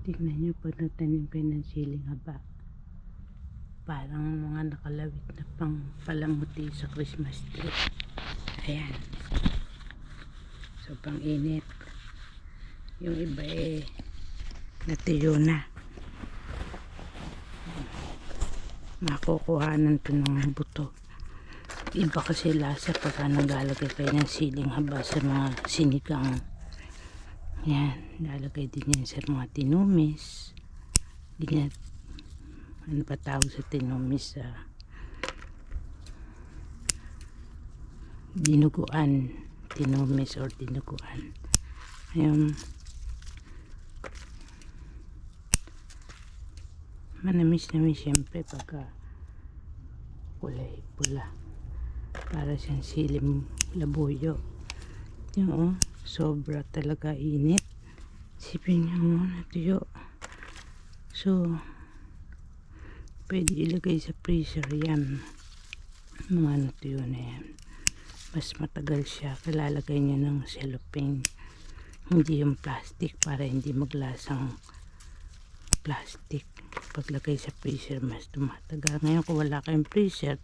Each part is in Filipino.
Tingnan nyo pag nagtanim kayo ng siling haba. Parang mga nakalawit na pang palamuti sa Christmas tree. Ayan. Sobrang init. Yung iba natuyo na. Makukuhanan to ng buto. Iba kasi lasa pagka naglalagay kayo ng siling haba sa mga sinigang. Yan, lalagay din yan sa mga tinumis. Ganyan, ano pa tawag sa tinumis? Dinuguan. Tinumis or dinuguan. Ayun. Manamis-namis siyempre pagka kulay pula. Para siyang siling labuyo. Yung sobra talaga init. Sipin nyo natuyo. So pwede ilagay sa freezer yan. Mga natuyo na yan. Mas matagal siya. Kalalagay niya ng cellophane. Hindi yung plastic para hindi maglasang plastic. Paglagay sa freezer mas tumatagal. Ngayon kung wala kayong freezer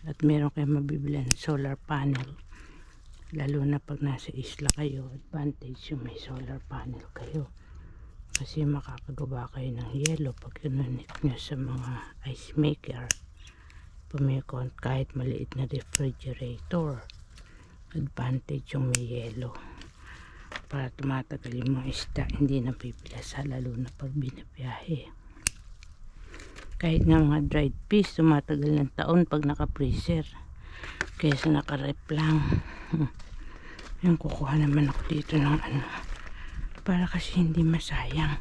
at meron kayong mabibili ng solar panel, lalo na pag nasa isla kayo, advantage yung may solar panel kayo kasi makakagawa kayo ng yelo pag kinunit nyo sa mga ice maker, pumikon kahit maliit na refrigerator. Advantage yung may yelo para tumatagal yung mga isda, hindi na pipilasa, lalo na pag binabiyahe. Kahit nga mga dried fish tumatagal ng taon pag naka-freezer kaysa naka-rep lang. Yung kukuha naman ako dito ng ano para kasi hindi masayang.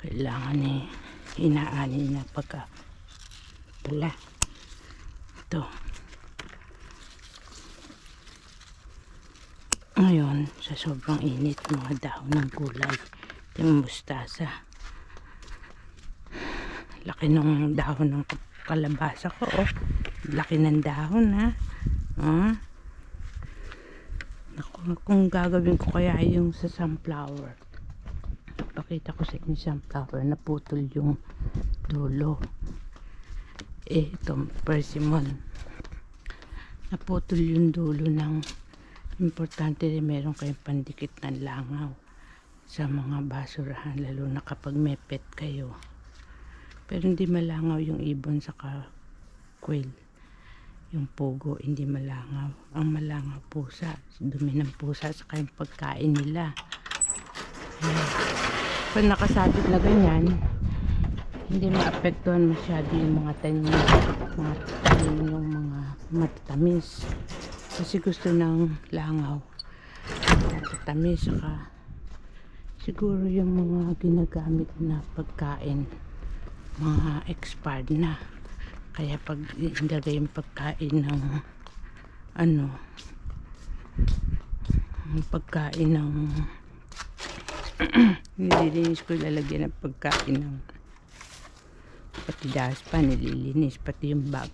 Kailangan inaani na pagka pula. Ito ngayon sa sobrang init, mga dahon ng gulay, yung mustasa, laki ng dahon ng kalabasa ko, laki ng dahon ha. Kung gagawin ko kaya yung sa sunflower, pakita ko sa inyo sunflower, naputol yung dulo. Ito persimmon, naputol yung dulo ng, importante rin meron kayong pandikit ng langaw sa mga basurahan, lalo na kapag may pet kayo. Pero hindi malangaw yung ibon sa quail. Yung pugo hindi malangaw. Ang malangaw pusa, dumi ng pusa sa kayong pagkain nila. Pag nakasabit na ganyan, hindi maapektuhan masyado yung mga tanim yung mga matatamis. Kasi gusto ng langaw matatamis, saka siguro yung mga ginagamit na pagkain mga expired na, kaya pag ilagay yung pagkain ng pagkain ng nililinis ko, lalagyan ng pagkain ng pati daspa, nililinis pati yung bag.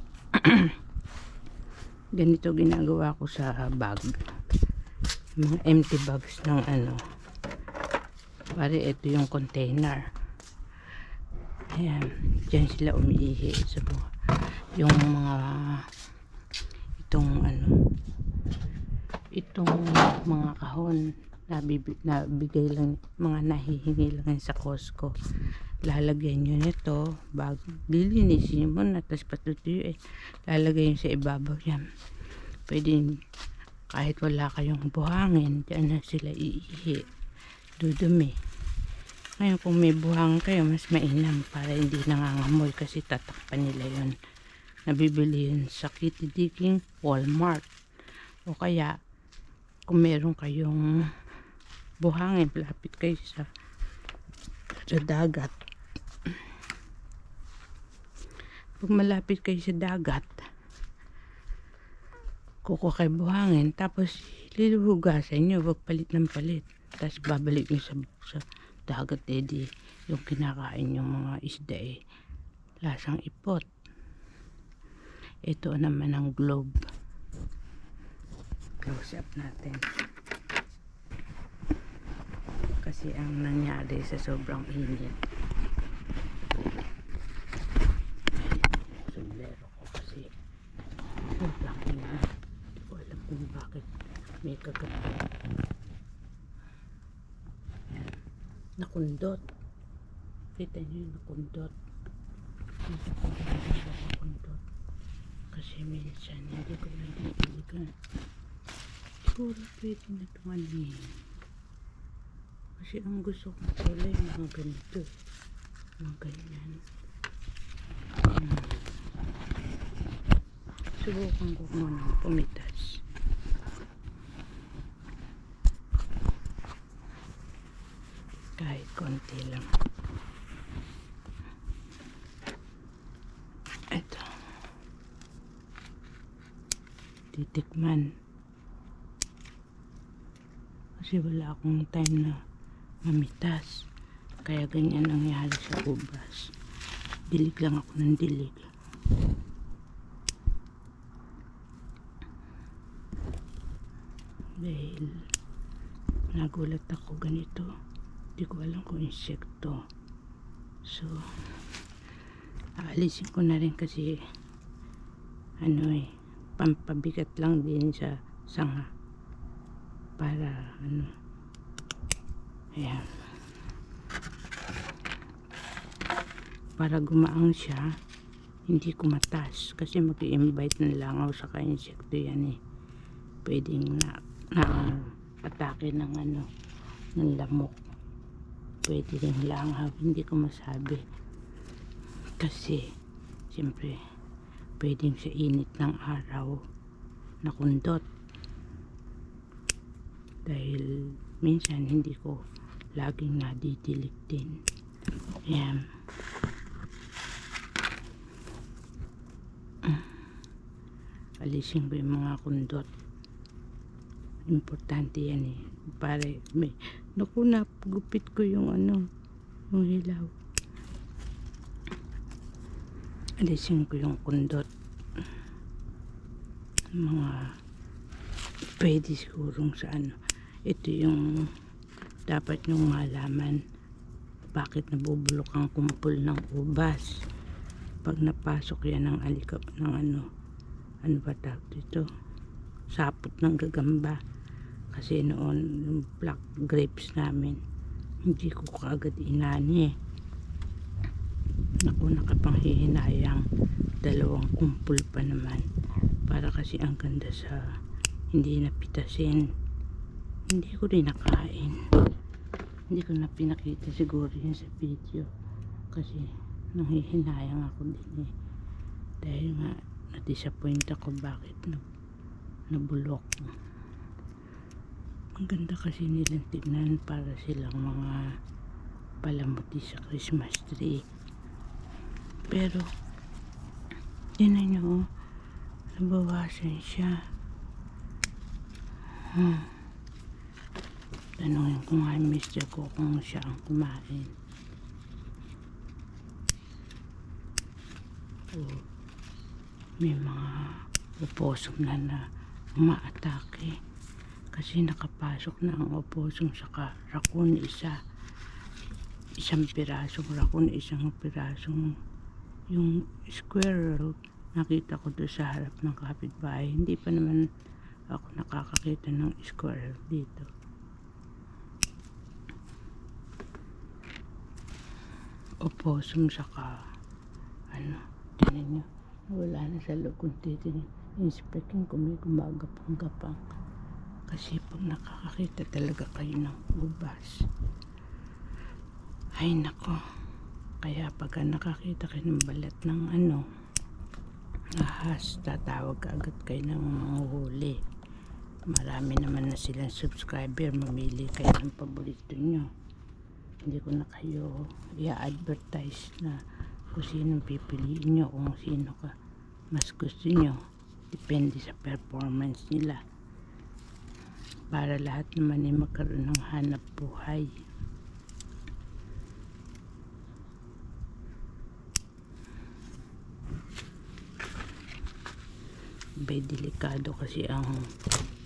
Ganito ginagawa ko sa bag, mga empty bags ng pare ito yung container. Ayan, dyan sila umiihi sa yung mga itong mga kahon nabigay lang, mga nahihingi lang sa Costco. Lalagyan nyo nito bag, lilinisin mo na, tapos patutuyo lalagay nyo sa ibabaw yan. Pwede kahit wala kayong buhangin, dyan na sila iihi, dudumi. Ngayon kung may buhangin kayo, mas mainam para hindi nangangamoy kasi tatakpan nila yun. Nabibili yun sa Kitty Digging, Walmart, o kaya kung meron kayong buhangin, lapit kayo sa dagat. Pag malapit kayo sa dagat, kukuha kayo buhangin, tapos liluhugasan nyo, wag palit ng palit, tapos babalik nyo sa dagat. Di yung kinakain yung mga isda lasang ipot. Ito naman ang globe, close up natin. kasi ang nangyari sa sobrang init. Sombrero ko kasi sobrang init. Hindi ko alam kung bakit may kagabi. Yan. Nakundot. Kita nyo yung nakundot. Dito ko nakundot. Kasi minsan hindi ko nadidiligan. Siguro pwede na tumanin. Kasi ang gusto kong kulay mga ganito. Mga ganyan. Subukan ko muna pumitas. Kahit konti lang. Ito. Titikman. Kasi wala akong time na mamitas. Kaya ganyan nangyari sa ubas. Dilig lang ako ng dilig. Dahil nagulat ako ganito. Hindi ko alam kung insekto. So, aalisin ko na rin kasi pampabigat lang din sa sanga. Para ayan. Para gumaang siya, hindi ko matas kasi mag-i-invite ng langaw sa insekto yan pwedeng na atake ng ng lamok, pwede rin langaw, hindi ko masabi kasi siyempre pwedeng sa init ng araw nakundot. Dahil minsan hindi ko laging nadidilig din. Ayan. Alisin ko yung mga kundot. Importante yan para naku, napagupit ko yung yung hilaw. Alisin ko yung kundot. Mga pwede sigurong sa ito yung dapat nyong malaman bakit nabubulok ang kumpul ng ubas pag napasok yan ng alikap ng ano ba tawag dito, sapot ng gagamba. Kasi noon yung black grapes namin hindi ko kaagad inani naku, nakapanghihinayang 2 kumpul pa naman para kasi ang ganda sa hindi napitasin. Hindi ko rin nakain, hindi ko na pinakita siguro yun sa video kasi nanghihinayang ako din dahil nga na-disappoint ako bakit nabulok. Ang ganda kasi nilang tignan, para silang mga palamuti sa Christmas tree. Pero yun nyo, nabawasan siya. Tanungin ko nga yung mister ko kung siya ang kumain. May mga opossum na umaatake kasi nakapasok na ang opossum saka raccoon, isang pirasong raccoon, isang pirasong yung squirrel. Nakita ko doon sa harap ng kapitbahay. Hindi pa naman ako nakakakita ng squirrel dito. Opossum saka tinan nyo, wala na sa loob kung titignan. Inspekin ko may gumagapang-gapang kasi pag nakakakita talaga kayo ng ubas, ay nako, kaya pagka nakakita kayo ng balat ng ahas, tatawag agad kayo ng manguhuli. Marami naman na silang subscriber, mamili kayo ng paborito nyo. Hindi ko na kayo i-advertise na kung sino pipiliin nyo, kung sino ka mas gusto nyo. Depende sa performance nila para lahat naman ay magkaroon ng hanap buhay. Delikado kasi ang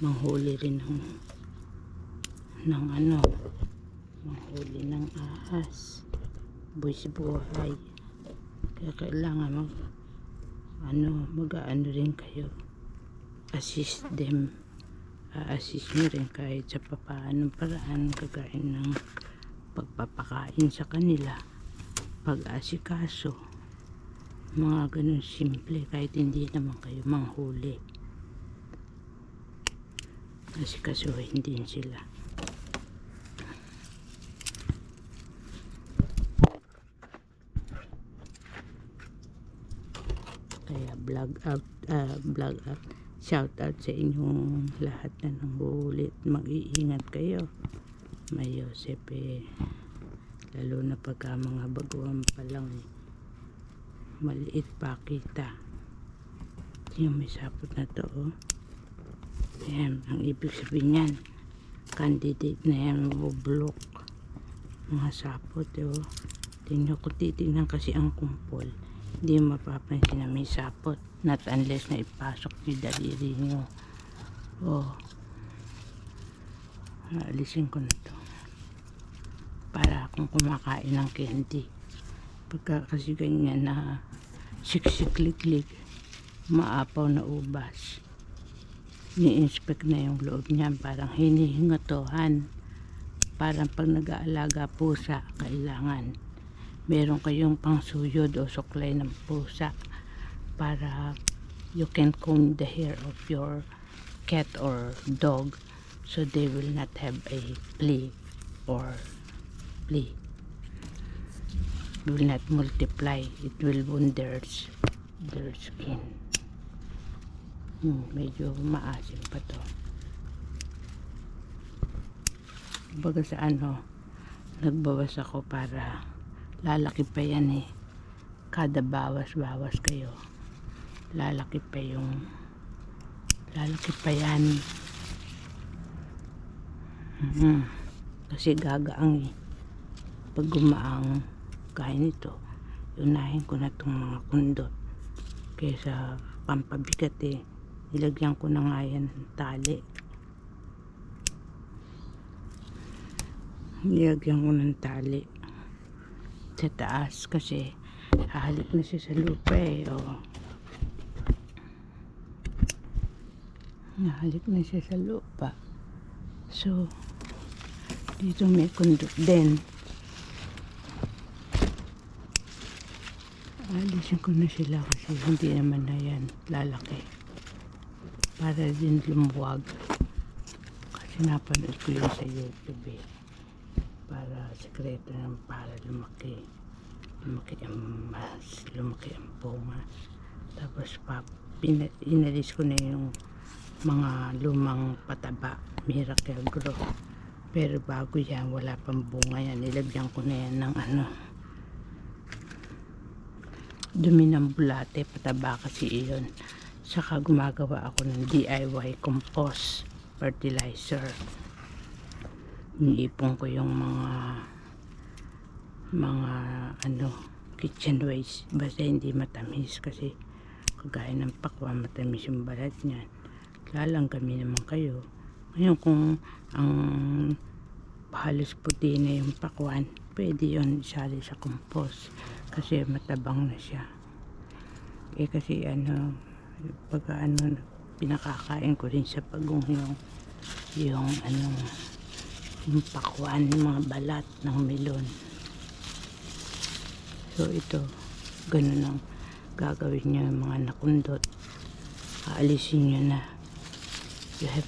manghuli rin ng manghuli ng ahas. Buwis buhay. Kaya kailangan mag-aano rin kayo. Assist them. A-assist nyo rin kahit sa papaanong paraan, kagaya ng pagpapakain sa kanila, pag-asikaso, mga ganun simple kahit hindi naman kayo manghuli. Asikasuhin din sila. Kaya vlog out, shout out sa inyong lahat na nanghuhuli. Mag-iingat kayo. May Joseph lalo na pagka mga baguhan pa lang maliit pa kita. Yung may sapot na to, oh. Ayan, ang ibig sabihin yan, candidate na yan, bublok mga sapot, oh. Tingnan ko, titignan kasi ang kumpol, hindi mapapansin na may sapot, not unless na ipasok yung daliri nyo. Oh, alisin ko na to para kung kumakain ng candy, pagka kasi ganyan na siksik-lik-lik, maapaw na ubas, ni-inspect na yung loob niyan, parang hinihingatohan. Parang pag nag-aalaga pusa, kailangan meron kayong pangsuyod o suklay ng pusa para you can comb the hair of your cat or dog so they will not have a flea or flea. It will not multiply, it will wound their skin. Medyo maasim pa to. Baga sa nagbawas ako para lalaki pa yan kada bawas kayo lalaki pa yan. Kasi gagaang pag gumaang gaya nito, unahin ko na itong mga kundot kaysa pampabigat. Ilagyan ko na nga yan ng tali. Nilagyan ko ng tali sa taas kasi hahalik na siya sa lupa oh. Nahalik na siya sa lupa, so dito may kundot din. Alisin ko na sila kasi hindi naman na yan lalaki, para din lumuwag. Kasi napanood ko yun sa YouTube para sekreto ng para lumaki ang bunga. Tapos inalis ko na yung mga lumang pataba, Miracle Grow, pero bago yan, wala pang bunga yan, nilagyan ko na yan ng dumi ng bulate, pataba kasi iyon. Saka gumagawa ako ng DIY compost fertilizer. Iniipon ko yung mga kitchen waste, basta hindi matamis, kasi kagaya ng pakwan, matamis yung balat niyan. Lalanggami naman kayo. Ngayon kung ang halos puti na yung pakwan, pwede yun isali sa compost kasi matabang na siya. Kasi pagka pinakakain ko rin sa pagong yung pakwan, yung mga balat ng melon. So ito, ganun ang gagawin nyo yung mga nakundot. Aalisin nyo na. You have